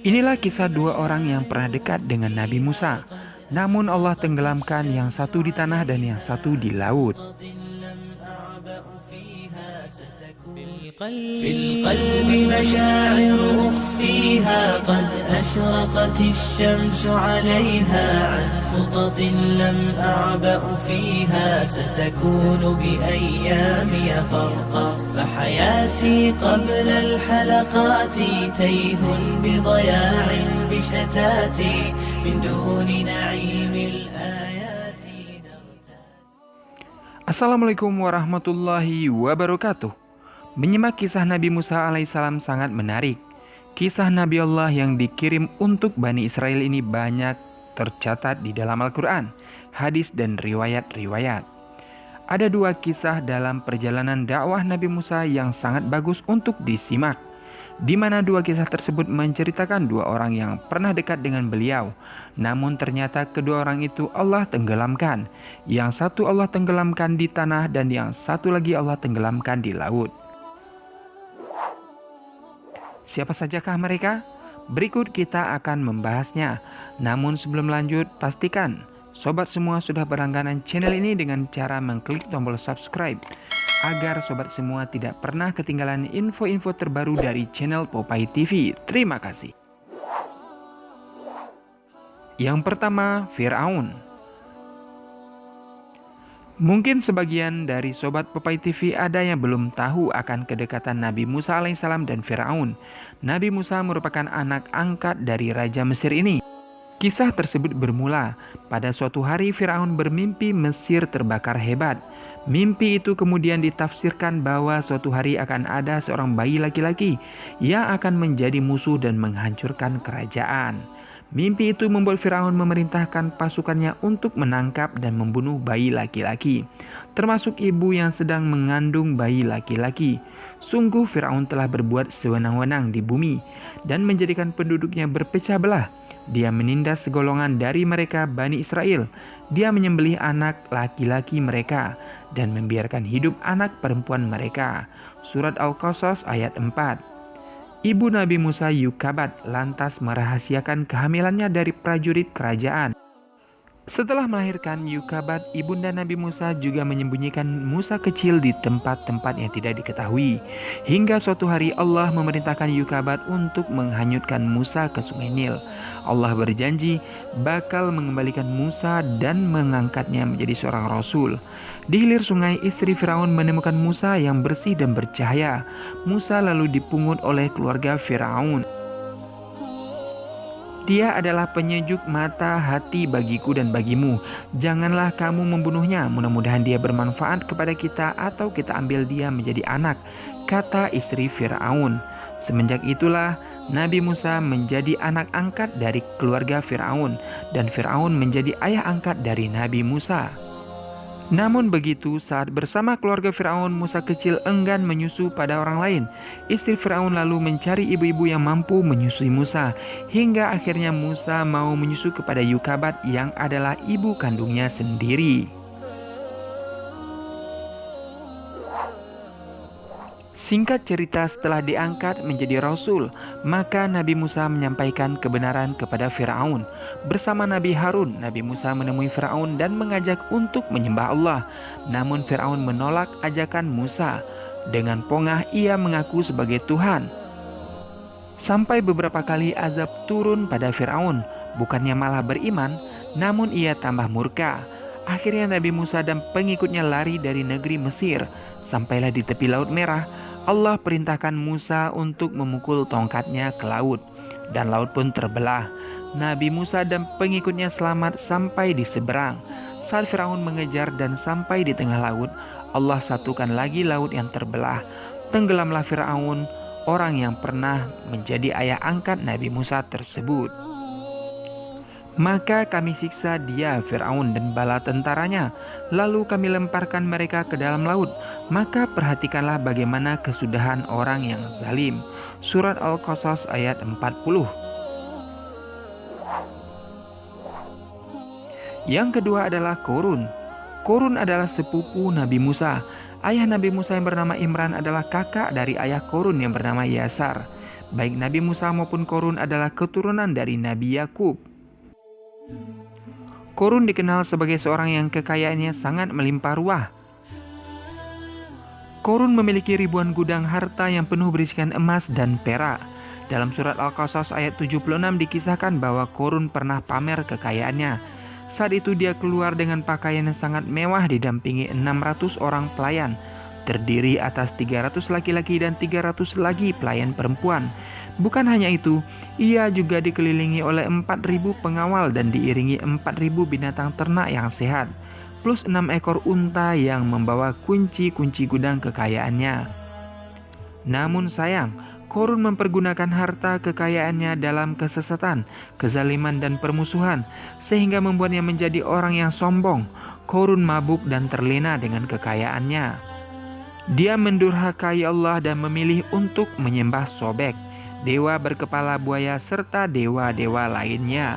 Inilah kisah dua orang yang pernah dekat dengan Nabi Musa. Namun Allah tenggelamkan yang satu di tanah dan yang satu di laut. في القلب مشاعر أخفيها قد أشرقت الشمس عليها عن خطط لم أعبأ فيها ستكون بأيامي فرقا فحياتي قبل الحلقات تيه بضياع بشتاتي من دون نعيم الآيات Assalamualaikum warahmatullahi wabarakatuh. Menyimak kisah Nabi Musa alaihissalam sangat menarik. Kisah Nabi Allah yang dikirim untuk Bani Israel ini banyak tercatat di dalam Al-Quran, hadis dan riwayat-riwayat. Ada dua kisah dalam perjalanan dakwah Nabi Musa yang sangat bagus untuk disimak, di mana dua kisah tersebut menceritakan dua orang yang pernah dekat dengan beliau. Namun ternyata kedua orang itu Allah tenggelamkan. Yang satu Allah tenggelamkan di tanah dan yang satu lagi Allah tenggelamkan di laut. Siapa sajakah mereka? Berikut kita akan membahasnya. Namun sebelum lanjut, pastikan sobat semua sudah berlangganan channel ini dengan cara mengklik tombol subscribe, agar sobat semua tidak pernah ketinggalan info-info terbaru dari channel Popeye TV. Terima kasih. Yang pertama, Fir'aun. Mungkin sebagian dari sobat Popeye TV ada yang belum tahu akan kedekatan Nabi Musa alaihissalam dan Fir'aun. Nabi Musa merupakan anak angkat dari Raja Mesir ini. Kisah tersebut bermula pada suatu hari Fir'aun bermimpi Mesir terbakar hebat. Mimpi itu kemudian ditafsirkan bahwa suatu hari akan ada seorang bayi laki-laki yang akan menjadi musuh dan menghancurkan kerajaan. Mimpi itu membuat Fir'aun memerintahkan pasukannya untuk menangkap dan membunuh bayi laki-laki, termasuk ibu yang sedang mengandung bayi laki-laki. Sungguh Fir'aun telah berbuat sewenang-wenang di bumi dan menjadikan penduduknya berpecah belah. Dia menindas segolongan dari mereka Bani Israel. Dia menyembelih anak laki-laki mereka dan membiarkan hidup anak perempuan mereka. Surat Al-Qasas ayat 4. Ibu Nabi Musa Yukabat lantas merahasiakan kehamilannya dari prajurit kerajaan. Setelah melahirkan Yukabat, ibunda Nabi Musa juga menyembunyikan Musa kecil di tempat-tempat yang tidak diketahui. Hingga suatu hari Allah memerintahkan Yukabat untuk menghanyutkan Musa ke sungai Nil. Allah berjanji bakal mengembalikan Musa dan mengangkatnya menjadi seorang rasul. Di hilir sungai, istri Firaun menemukan Musa yang bersih dan bercahaya. Musa lalu dipungut oleh keluarga Firaun. Dia adalah penyejuk mata hati bagiku dan bagimu. Janganlah kamu membunuhnya. Mudah-mudahan dia bermanfaat kepada kita atau kita ambil dia menjadi anak, kata istri Firaun. Semenjak itulah Nabi Musa menjadi anak angkat dari keluarga Firaun dan Firaun menjadi ayah angkat dari Nabi Musa. Namun begitu, saat bersama keluarga Firaun, Musa kecil enggan menyusu pada orang lain. Istri Firaun lalu mencari ibu-ibu yang mampu menyusui Musa, hingga akhirnya Musa mau menyusu kepada Yukabat yang adalah ibu kandungnya sendiri. Singkat cerita, setelah diangkat menjadi rasul, maka Nabi Musa menyampaikan kebenaran kepada Firaun. Bersama Nabi Harun, Nabi Musa menemui Firaun dan mengajak untuk menyembah Allah. Namun Firaun menolak ajakan Musa. Dengan pongah ia mengaku sebagai Tuhan. Sampai beberapa kali azab turun pada Firaun. Bukannya malah beriman, namun ia tambah murka. Akhirnya Nabi Musa dan pengikutnya lari dari negeri Mesir. Sampailah di tepi Laut Merah. Allah perintahkan Musa untuk memukul tongkatnya ke laut, dan laut pun terbelah. Nabi Musa dan pengikutnya selamat sampai di seberang. Saat Firaun mengejar dan sampai di tengah laut, Allah satukan lagi laut yang terbelah. Tenggelamlah Firaun, orang yang pernah menjadi ayah angkat Nabi Musa tersebut. Maka kami siksa dia, Firaun dan bala tentaranya. Lalu kami lemparkan mereka ke dalam laut. Maka perhatikanlah bagaimana kesudahan orang yang zalim. Surat Al-Qasas ayat 40. Yang kedua adalah Korun. Korun adalah sepupu Nabi Musa. Ayah Nabi Musa yang bernama Imran adalah kakak dari ayah Korun yang bernama Yasar. Baik Nabi Musa maupun Korun adalah keturunan dari Nabi Yakub. Korun dikenal sebagai seorang yang kekayaannya sangat melimpah ruah. Korun memiliki ribuan gudang harta yang penuh berisikan emas dan perak. Dalam surat Al-Qasas ayat 76 dikisahkan bahwa Korun pernah pamer kekayaannya. Saat itu dia keluar dengan pakaian yang sangat mewah didampingi 600 orang pelayan, terdiri atas 300 laki-laki dan 300 lagi pelayan perempuan. Bukan hanya itu, ia juga dikelilingi oleh 4.000 pengawal dan diiringi 4.000 binatang ternak yang sehat, plus 6 ekor unta yang membawa kunci-kunci gudang kekayaannya. Namun sayang, Korun mempergunakan harta kekayaannya dalam kesesatan, kezaliman dan permusuhan, sehingga membuatnya menjadi orang yang sombong. Korun mabuk dan terlena dengan kekayaannya. Dia mendurhakai Allah dan memilih untuk menyembah Sobek, dewa berkepala buaya serta dewa-dewa lainnya.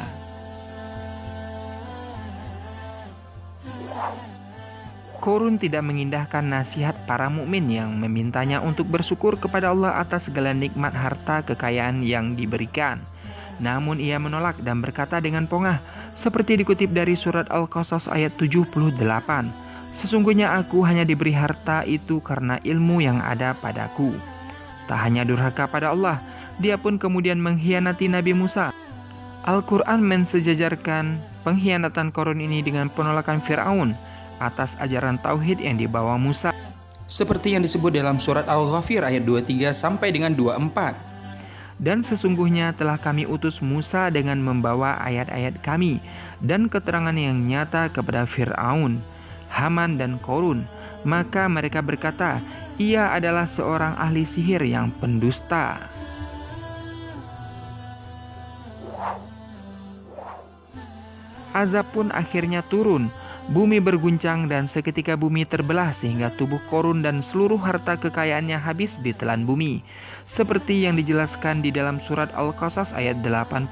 Korun tidak mengindahkan nasihat para mukmin yang memintanya untuk bersyukur kepada Allah atas segala nikmat harta kekayaan yang diberikan. Namun ia menolak dan berkata dengan pongah, seperti dikutip dari surat Al-Qasas ayat 78, "Sesungguhnya aku hanya diberi harta itu karena ilmu yang ada padaku." Tak hanya durhaka pada Allah, dia pun kemudian mengkhianati Nabi Musa. Al-Quran mensejajarkan pengkhianatan Korun ini dengan penolakan Fir'aun atas ajaran tauhid yang dibawa Musa, seperti yang disebut dalam surat Al-Ghafir ayat 23 sampai dengan 24. Dan sesungguhnya telah kami utus Musa dengan membawa ayat-ayat kami dan keterangan yang nyata kepada Fir'aun, Haman dan Korun. Maka mereka berkata, ia adalah seorang ahli sihir yang pendusta. Azab pun akhirnya turun. Bumi berguncang dan seketika bumi terbelah sehingga tubuh Korun dan seluruh harta kekayaannya habis ditelan bumi. Seperti yang dijelaskan di dalam surat Al-Qasas ayat 81.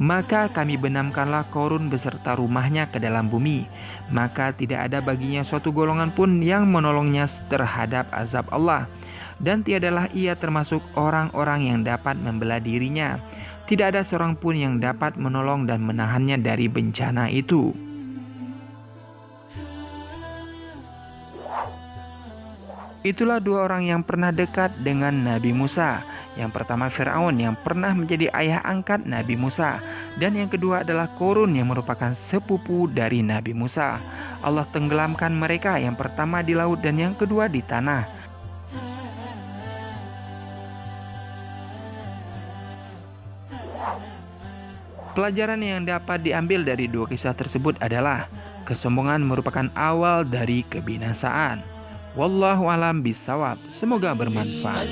Maka kami benamkanlah Korun beserta rumahnya ke dalam bumi. Maka tidak ada baginya suatu golongan pun yang menolongnya terhadap azab Allah. Dan tiadalah ia termasuk orang-orang yang dapat membela dirinya. Tidak ada seorang pun yang dapat menolong dan menahannya dari bencana itu. Itulah dua orang yang pernah dekat dengan Nabi Musa. Yang pertama Fir'aun yang pernah menjadi ayah angkat Nabi Musa. Dan yang kedua adalah Korun yang merupakan sepupu dari Nabi Musa. Allah tenggelamkan mereka, yang pertama di laut dan yang kedua di tanah. Pelajaran yang dapat diambil dari dua kisah tersebut adalah kesombongan merupakan awal dari kebinasaan. Wallahu alam bisawab. Semoga bermanfaat.